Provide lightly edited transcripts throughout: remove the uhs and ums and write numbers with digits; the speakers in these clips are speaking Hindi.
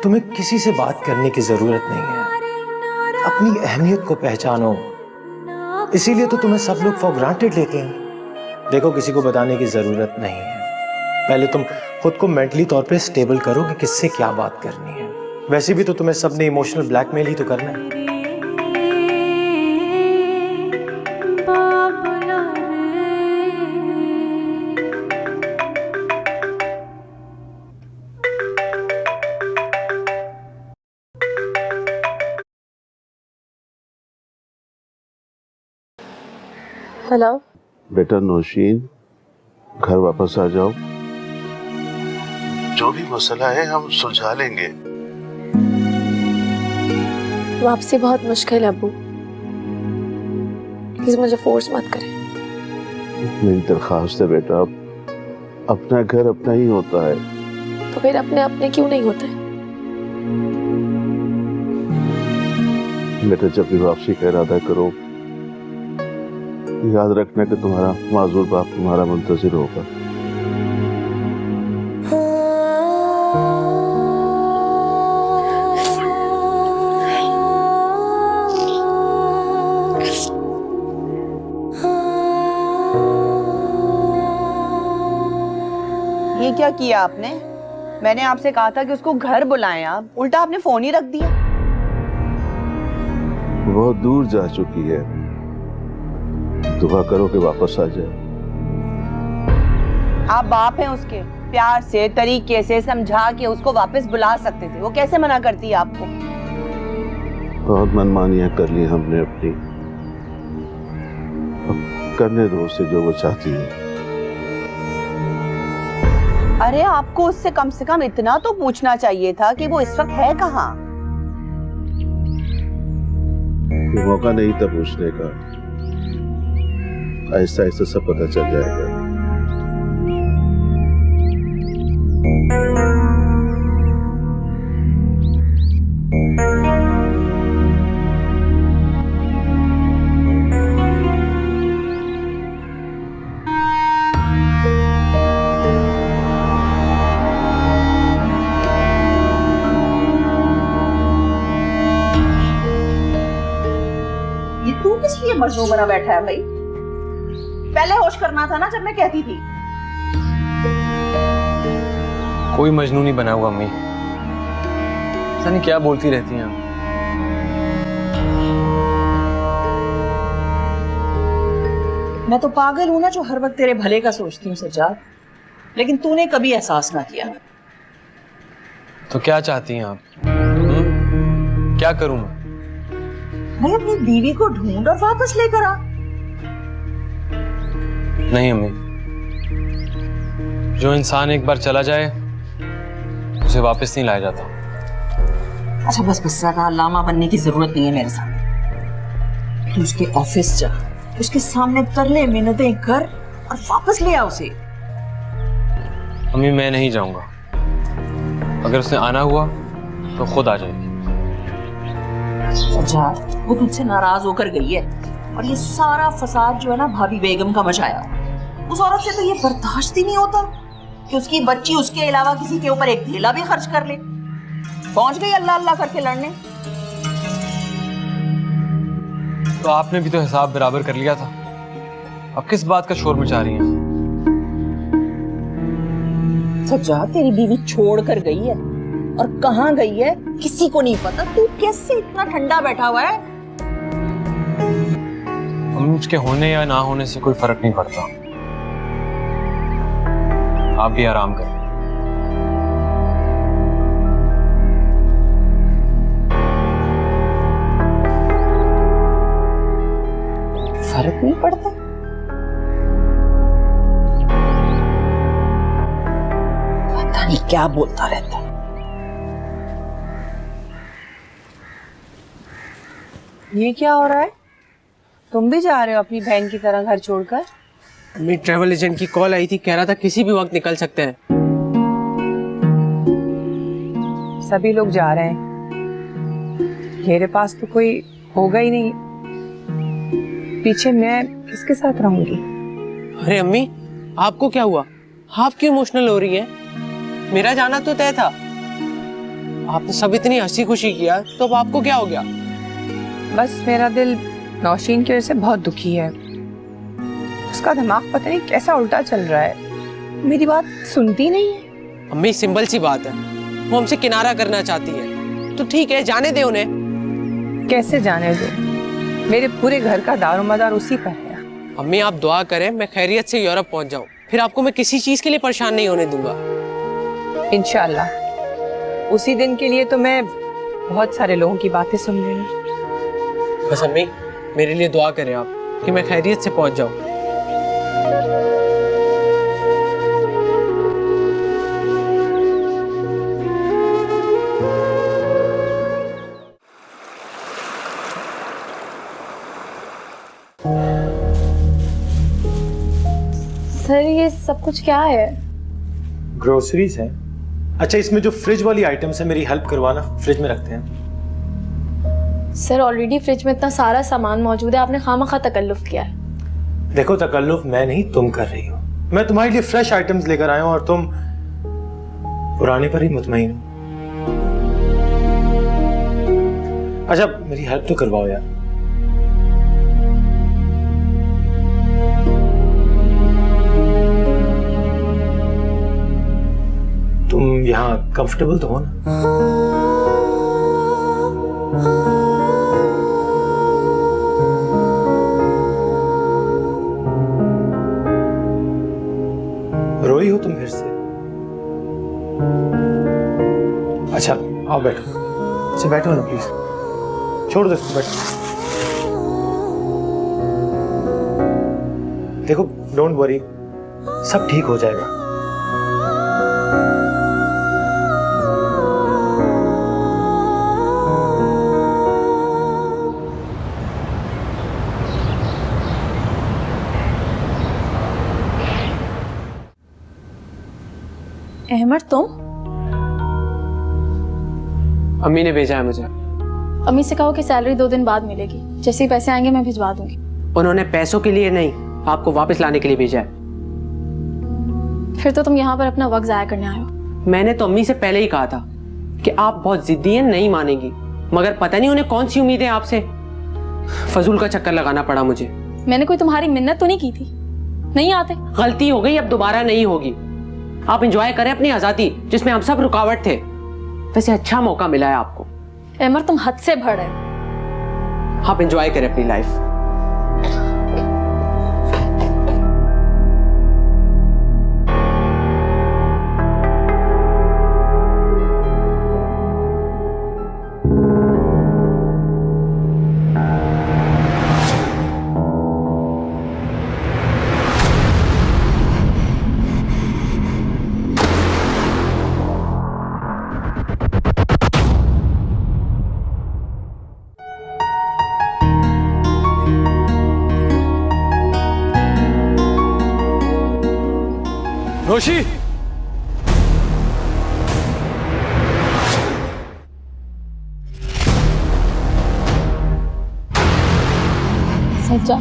तुम्हें किसी से बात करने की जरूरत नहीं है। अपनी अहमियत को पहचानो, इसीलिए तो तुम्हें सब लोग फॉर ग्रांटेड लेते हैं। देखो, किसी को बताने की जरूरत नहीं है। पहले तुम खुद को मेंटली तौर पे स्टेबल करो कि किससे क्या बात करनी है। वैसे भी तो तुम्हें सबने इमोशनल ब्लैकमेल ही तो करना है। हेलो बेटा नौशीन, घर वापस आ जाओ। जो भी मसला है हम सुलझा लेंगे। वापसी बहुत मुश्किल है अब्बू, प्लीज मुझे फोर्स मत करें। मेरी दरखास्त है बेटा, अपना घर अपना ही होता है। तो फिर अपने अपने क्यों नहीं होते? बेटा जब भी वापसी का इरादा करो, याद रखना कि तुम्हारा माजूर बाप तुम्हारा मुंतजिर होगा। ये क्या किया आपने? मैंने आपसे कहा था कि उसको घर बुलाएं, आप उल्टा आपने फोन ही रख दिया। बहुत दूर जा चुकी है, दुआ करो कि वापस आ जाए। आप बाप हैं उसके, प्यार से तरीके से समझा के उसको वापस बुला सकते थे। वो कैसे मना करती है आपको? बहुत मनमानियां कर ली हमने अपनी, अब करने दो उसे जो वो चाहती है। अरे आपको उससे कम से कम इतना तो पूछना चाहिए था कि वो इस वक्त है कहाँ। मौका नहीं था पूछने का, आहिस्ता आहिस्ता सब पता चल जाएगा। ये तू किस लिए मजनू बना बैठा है भाई? पहले होश करना था ना जब मैं कहती थी। कोई मजनू नहीं बना हुआ अम्मी, पता नहीं क्या बोलती रहती हैं आप। मैं तो पागल हूं ना जो हर वक्त तेरे भले का सोचती हूँ सज्जाद, लेकिन तूने कभी एहसास ना किया। तो क्या चाहती हैं आप? क्या करूं मैं? भाई अपनी बीवी को ढूंढ और वापस लेकर आ। नहीं अम्मी, जो इंसान एक बार चला जाए उसे वापस नहीं लाया जाता। अच्छा बस बस ज्यादा लामा बनने की जरूरत नहीं है मेरे सामने। तू उसके ऑफिस जा, उसके सामने तरले मिन्नतें कर और वापस ले आ उसे। अम्मी मैं नहीं जाऊंगा, अगर उसने आना हुआ तो खुद आ जाएगी। सज्जाद, वो तुझसे नाराज होकर गई है और ये सारा फसाद जो है ना भाभी बेगम का मचाया। उस औरत से तो ये बर्दाश्त ही नहीं होता कि उसकी बच्ची उसके अलावा किसी के ऊपर एक ढेला भी खर्च कर ले। पहुंच गई अल्लाह अल्लाह करके लड़ने। तो आपने भी तो हिसाब बराबर कर लिया था, अब किस बात का शोर मचा रही हैं? सज्जाद, तेरी बीवी छोड़ कर गई है और कहाँ गई है किसी को नहीं पता। तू कैसे इतना ठंडा बैठा हुआ है? अम्मी उसके होने या ना होने से कोई फर्क नहीं पड़ता, आप भी आराम करें। फर्क नहीं पड़ता? पता नहीं क्या बोलता रहता। ये क्या हो रहा है? तुम भी जा रहे हो अपनी बहन की तरह घर छोड़कर? मेरी ट्रैवल एजेंट की कॉल आई थी, कह रहा था किसी भी वक्त निकल सकते हैं। सभी लोग जा रहे हैं, मेरे पास तो कोई होगा ही नहीं। पीछे मैं किसके साथ रहूंगी? अरे अम्मी, आपको क्या हुआ? आप क्यों इमोशनल हो रही हैं? मेरा जाना तो तय था। आपने सब इतनी हंसी खुशी किया, तो अब आपको क्या हो गया? बस मेरा दिल नौशीन की वजह से बहुत दुखी है। उसका दिमाग पता नहीं कैसा उल्टा चल रहा है, मेरी बात सुनती नहीं है। अम्मी सिंपल सी बात है, वो हमसे किनारा करना चाहती है, तो ठीक है जाने दे उन्हें। कैसे जाने दो, मेरे पूरे घर का दारोमदार उसी पर है। अम्मी आप दुआ करें मैं खैरियत से यूरोप पहुंच जाऊं, फिर आपको मैं किसी चीज के लिए परेशान नहीं होने दूंगा। इंशाल्लाह उसी दिन के लिए तो मैं बहुत सारे लोगों की बातें सुन रही हूँ। बस अम्मी मेरे लिए दुआ करें आप कि मैं खैरियत से पहुंच जाऊं। सर ये सब कुछ क्या है? ग्रोसरीज हैं। अच्छा, इसमें जो फ्रिज वाली आइटम्स है मेरी हेल्प करवाना, फ्रिज में रखते हैं। सर ऑलरेडी फ्रिज में इतना सारा सामान मौजूद है, आपने खामखा तकल्लुफ किया है। देखो तकल्लुफ मैं नहीं तुम कर रही हो, मैं तुम्हारे लिए फ्रेश आइटम्स लेकर आया हूं और तुम पुराने पर ही मुतमईन हो। अच्छा मेरी हेल्प तो करवाओ यार। तुम यहाँ कंफर्टेबल तो हो ना? रोई हो तुम फिर से? अच्छा आओ बैठो। अच्छा बैठो ना प्लीज, छोड़ दो इसको, बैठो। देखो डोंट वरी, सब ठीक हो जाएगा। अहमद तुम? अम्मी ने भेजा है मुझे। अम्मी से कहो कि सैलरी 2 दिन बाद मिलेगी, जैसे ही पैसे आएंगे मैं भिजवा दूंगी। उन्होंने पैसों के लिए नहीं, आपको वापस लाने के लिए भेजा है। फिर तो तुम यहाँ पर अपना वक्त जाया करने आए हो। मैंने तो अम्मी से पहले ही कहा था कि आप बहुत जिद्दी हैं, नहीं मानेंगी, मगर पता नहीं उन्हें कौन सी उम्मीद है आपसे। फजूल का चक्कर लगाना पड़ा मुझे। मैंने कोई तुम्हारी मिन्नत तो नहीं की थी, नहीं आते। गलती हो गई, अब दोबारा नहीं होगी। आप एंजॉय करें अपनी आजादी जिसमें हम सब रुकावट थे। वैसे अच्छा मौका मिला है आपको। अमर तुम हद से बढ़ रहे हो। आप एंजॉय करें अपनी लाइफ। रोशी, सज्जा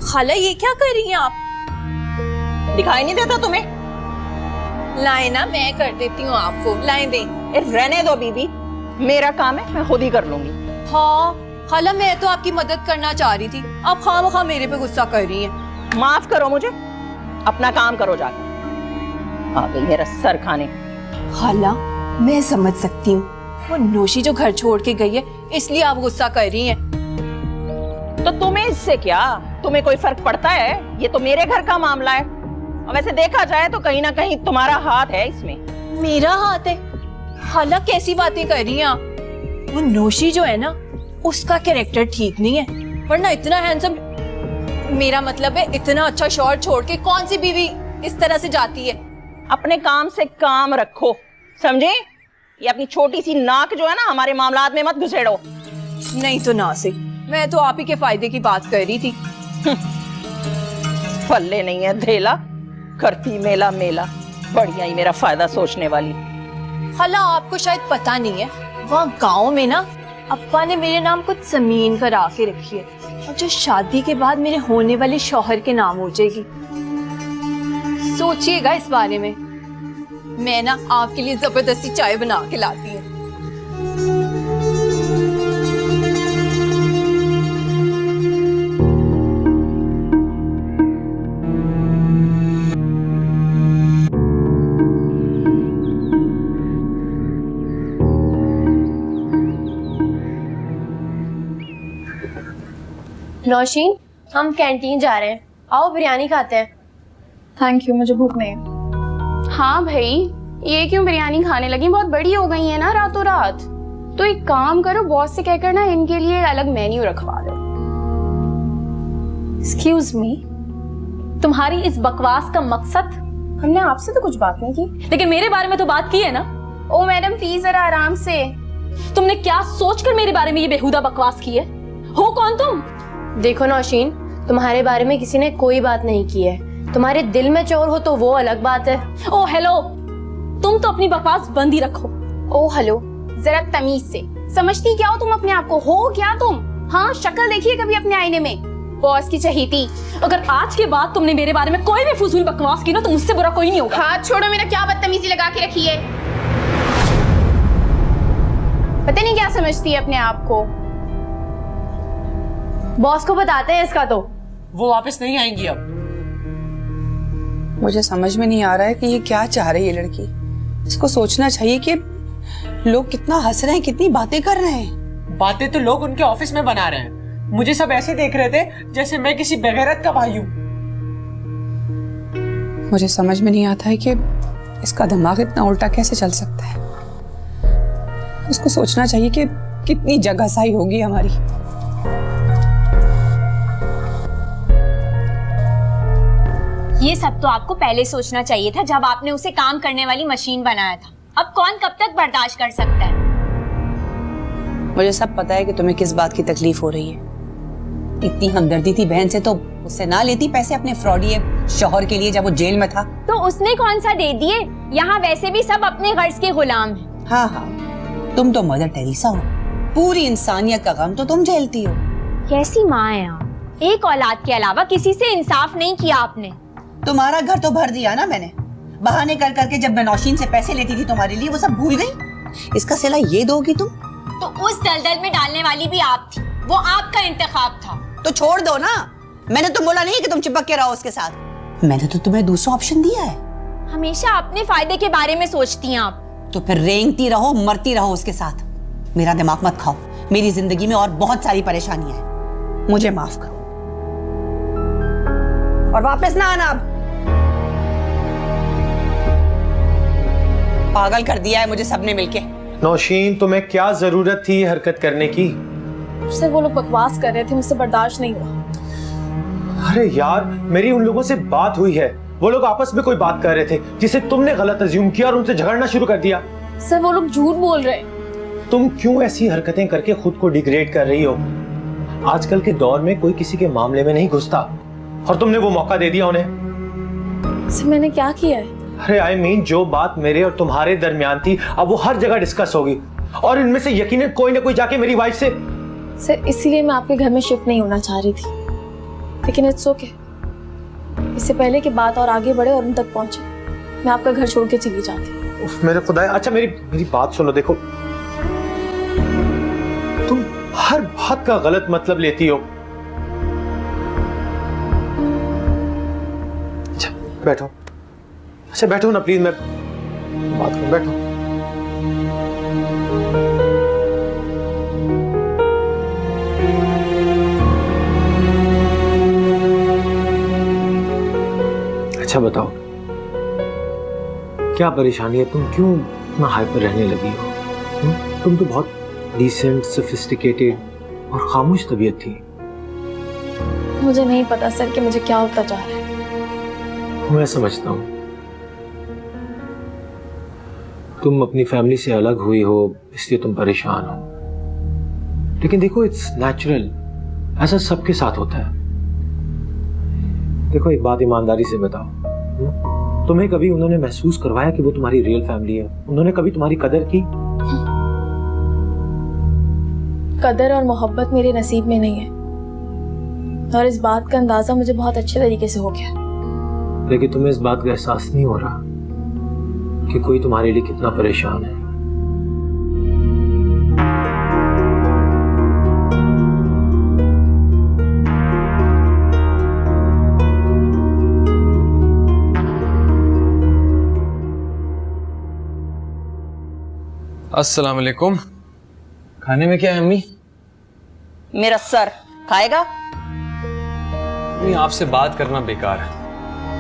खाला ये क्या कर रही हैं आप? दिखाई नहीं देता तुम्हें? लाए ना, मैं कर देती हूँ आपको, लाए दे। रहने दो बीबी, मेरा काम है, मैं खुद ही कर लूंगी। हाँ खाला, मैं तो आपकी मदद करना चाह रही थी, आप खामखा मेरे पे गुस्सा कर रही हैं। माफ करो मुझे, अपना काम करो जाकर। आ गई मेरा सर खाने। खाला मैं समझ सकती हूँ, वो नोशी जो घर छोड़ के गई है इसलिए आप गुस्सा कर रही हैं। तो तुम्हें इससे क्या? तुम्हें कोई फर्क पड़ता है? ये तो मेरे घर का मामला है, और वैसे देखा जाए तो कहीं ना कहीं तुम्हारा हाथ है इसमें। मेरा हाथ है? हाला कैसी बातें कर रही हैं आप? वो नौशी जो है ना, उसका कैरेक्टर ठीक नहीं है, वरना इतना हैंडसम, मेरा मतलब है इतना अच्छा शौहर छोड़ के कौन सी बीवी इस तरह से जाती है? अपने काम से काम रखो, समझे? ये अपनी छोटी सी नाक जो है ना, हमारे मामलात में मत घुसेड़ो। नहीं तो ना से, मैं तो आप ही के फायदे की बात कर रही थी। पल्ले नहीं है धेला, करती मेला मेला, बढ़िया ही मेरा फायदा सोचने वाली। हाला आपको शायद पता नहीं है, वहाँ गांव में ना अप्पा ने मेरे नाम कुछ जमीन करा के रखी है, और जो शादी के बाद मेरे होने वाले शौहर के नाम हो जाएगी। सोचिएगा इस बारे में। मैं ना आपके लिए जबरदस्ती चाय बना के लाती हूँ। नौशीन, हम कैंटीन जा रहे हैं, आओ बिरयानी खाते हैं। थैंक यू, मुझे भूख नहीं है। हाँ भाई, ये क्यों बिरयानी खाने लगी? बहुत बड़ी हो गई है ना रातों रात। तो एक काम करो, बॉस से कहकर ना इनके लिए अलग मेन्यू रखवा दो। एक्सक्यूज मी, तुम्हारी इस बकवास का मकसद? हमने आपसे तो कुछ बात नहीं की। लेकिन मेरे बारे में तो बात की है ना। ओ मैडम प्लीज जरा आराम से। तुमने क्या सोचकर मेरे बारे में ये बेहुदा बकवास की है? हो कौन तुम? देखो नौशीन, तुम्हारे बारे में किसी ने कोई बात नहीं की है। तुम्हारे दिल में चोर हो तो वो अलग बात है। ओ हेलो, तुम तो अपनी बकवास बंद ही रखो। ओ हेलो, जरा तमीज से, समझती क्या हो तुम अपने आप को? हो क्या तुम? हाँ, शक्ल देखिए कभी अपने आईने में, बॉस की चहेती। अगर आज के बाद तुमने मेरे बारे में कोई भी फजूल बकवास की ना, तो मुझसे बुरा कोई नहीं होगा। हाथ छोड़ो मेरा, क्या बदतमीजी लगा के रखी है। पता नहीं क्या समझती है अपने आप को। बॉस को बताते हैं इसका तो। वो वापस नहीं आएंगी अब। मुझे समझ में नहीं आ रहा है कि ये क्या चाह रही है लड़की। इसको सोचना चाहिए कि लोग कितना हंस रहे हैं, कितनी बातें कर रहे हैं। बातें तो लोग उनके ऑफिस में बना रहे हैं। मुझे सब ऐसे देख रहे थे जैसे मैं किसी बेगैरत का भाई हूँ। मुझे समझ में नहीं आता है कि इसका दिमाग इतना उल्टा कैसे चल सकता है। उसको सोचना चाहिए कि कितनी जगहसाई होगी हमारी। ये सब तो आपको पहले सोचना चाहिए था, जब आपने उसे काम करने वाली मशीन बनाया था। अब कौन कब तक बर्दाश्त कर सकता है? मुझे सब पता है कि तुम्हें किस बात की तकलीफ हो रही है। इतनी हमदर्दी थी बहन से तो उससे ना लेती पैसे अपने फ्रॉडी शौहर के लिए जब वो जेल में था। तो उसने कौन सा दे दिए? यहाँ वैसे भी सब अपने गर्ज के गुलाम हैं। हाँ हाँ, तुम तो मदर टेरेसा हो। पूरी इंसानियत का गम तो तुम झेलती हो। कैसी माँ है आप? एक औलाद के अलावा किसी से इंसाफ नहीं किया आपने। तुम्हारा घर तो भर दिया ना मैंने, बहाने कर करके। जब मैं नौशीन से पैसे लेती थी तुम्हारे लिए, वो सब भूल गई। इसका सिला ये दोगी तुम? तो उस दलदल में डालने वाली भी आप थी, वो आपका इंतखाब था। तो छोड़ दो ना। मैंने तो बोला नहीं कि तुम चिपक के रहो उसके साथ। मैंने तो तुम्हें दूसरा ऑप्शन दिया है। हमेशा अपने फायदे के बारे में सोचती हैं आप। तो फिर रेंगती रहो, मरती रहो उसके साथ। मेरा दिमाग मत खाओ। मेरी जिंदगी में और बहुत सारी परेशानियां हैं, मुझे माफ करो और वापस ना आना। अब पागल कर दिया है मुझे सबने मिलके। नौशीन, तुम्हें क्या जरूरत थी ये हरकत करने की? मुझसे वो लोग बकवास कर रहे थे, मुझसे बर्दाश्त नहीं हुआ। अरे यार, मेरी उन लोगों से बात हुई है। वो लोग आपस में कोई बात कर रहे थे जिसे तुमने गलत अज्यूम किया और उनसे झगड़ना शुरू कर दिया। सर, वो लोग झूठ बोल रहे हैं। तुम क्यों ऐसी हरकतें करके खुद को डिग्रेड कर रही हो? आजकल के दौर में कोई किसी के मामले में नहीं घुसता, और तुमने वो मौका दे दिया उन्हें। सर, मैंने क्या किया है? अरे आई मीन, जो बात मेरे और तुम्हारे दरमियान थी अब वो हर जगह डिस्कस होगी, और इनमें से यकीनन कोई ना कोई जाके मेरी वाइफ से। सर, इसीलिए मैं आपके घर में शिफ्ट नहीं होना चाह रही थी, लेकिन इट्स ओके। इससे पहले कि बात और आगे बढ़े और उन तक पहुंचे, मैं आपका घर छोड़ के चली जाती। उफ, मेरे खुदा। अच्छा, मेरी बात सुनो। देखो, तुम हर बात का गलत मतलब लेती हो। अच्छा बैठो, अच्छा बैठो ना प्लीज, मैं बात करूं। बैठो। अच्छा बताओ, क्या परेशानी है? तुम क्यों इतना हाइपर रहने लगी हो? तुम तो बहुत डिसेंट, सोफिस्टिकेटेड और खामोश तबीयत थी। मुझे नहीं पता सर कि मुझे क्या होता जा रहा है। मैं समझता हूँ, तुम अपनी फैमिली से अलग हुई हो इसलिए तुम परेशान हो, लेकिन देखो इट्स नेचुरल, ऐसा सबके साथ होता है। देखो एक बात ईमानदारी से बताओ, तुम्हें कभी उन्होंने महसूस करवाया कि वो तुम्हारी रियल फैमिली है? उन्होंने कभी तुम्हारी कदर की? कदर और मोहब्बत मेरे नसीब में नहीं है, और इस बात का अंदाजा मुझे बहुत अच्छे तरीके से हो गया। लेकिन तुम्हें इस बात का एहसास नहीं हो रहा कि कोई तुम्हारे लिए कितना परेशान है। अस्सलाम वालेकुम। खाने में क्या है अम्मी? मेरा सर खाएगा? अम्मी आपसे बात करना बेकार है,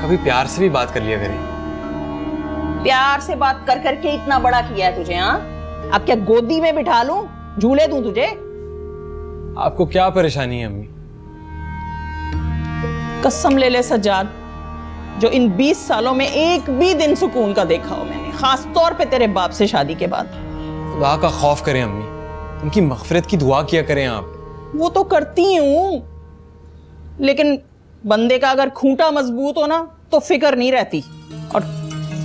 कभी प्यार से भी बात कर लिया करें। प्यार से बात कर करके इतना बड़ा किया है तुझे, हाँ? अब क्या गोदी में बिठा लूं, झूले दूं तुझे? आपको क्या परेशानी है अम्मी? कसम ले ले सज्जाद, जो इन 20 सालों में एक भी दिन सुकून का देखा हो मैंने, खास तौर पे तेरे बाप से शादी के बाद। खुदा का खौफ करें अम्मी, उनकी मगफिरत की दुआ किया करें आप। वो तो करती हूं, लेकिन बंदे का अगर खूंटा मजबूत हो ना तो फिक्र नहीं रहती। और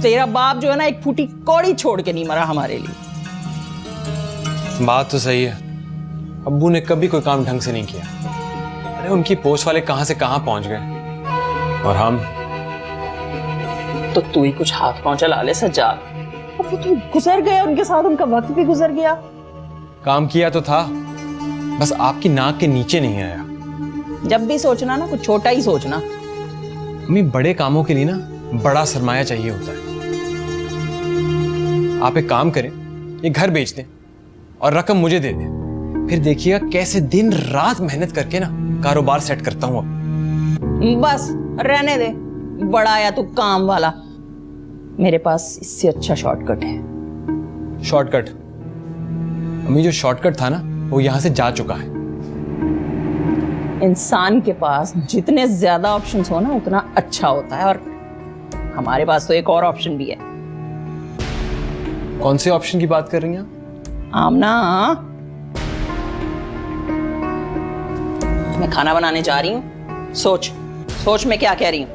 तेरा बाप जो है ना, एक फूटी कौड़ी छोड़ के नहीं मरा हमारे लिए। बात तो सही है, अब्बू ने कभी कोई काम ढंग से नहीं किया। अरे उनकी पोस्ट वाले कहां से कहां पहुंच गए, और हम तो तू ही कुछ हाथ पांव चला ले सज्जाद। अब वो तो गुजर गए, उनके साथ उनका वक्त भी गुजर गया। काम किया तो था, बस आपकी नाक के नीचे नहीं आया। जब भी सोचना ना, कुछ छोटा ही सोचना। अम्मी बड़े कामों के लिए ना बड़ा सरमाया चाहिए होता है। आप एक काम करें, ये घर बेच दें और रकम मुझे दे दें, फिर देखिएगा कैसे दिन रात मेहनत करके ना कारोबार सेट करता हूं। अब बस रहने दे, बड़ा आया तू काम वाला। मेरे पास इससे अच्छा शॉर्टकट है। शॉर्टकट? अम्मी जो शॉर्टकट था ना वो यहां से जा चुका है। इंसान के पास जितने ज्यादा ऑप्शंस हो ना उतना अच्छा होता है, और हमारे पास तो एक और ऑप्शन भी है। कौन से ऑप्शन की बात कर रही हैं आप? आमना, मैं खाना बनाने जा रही हूँ। सोच सोच मैं क्या कह रही हूँ।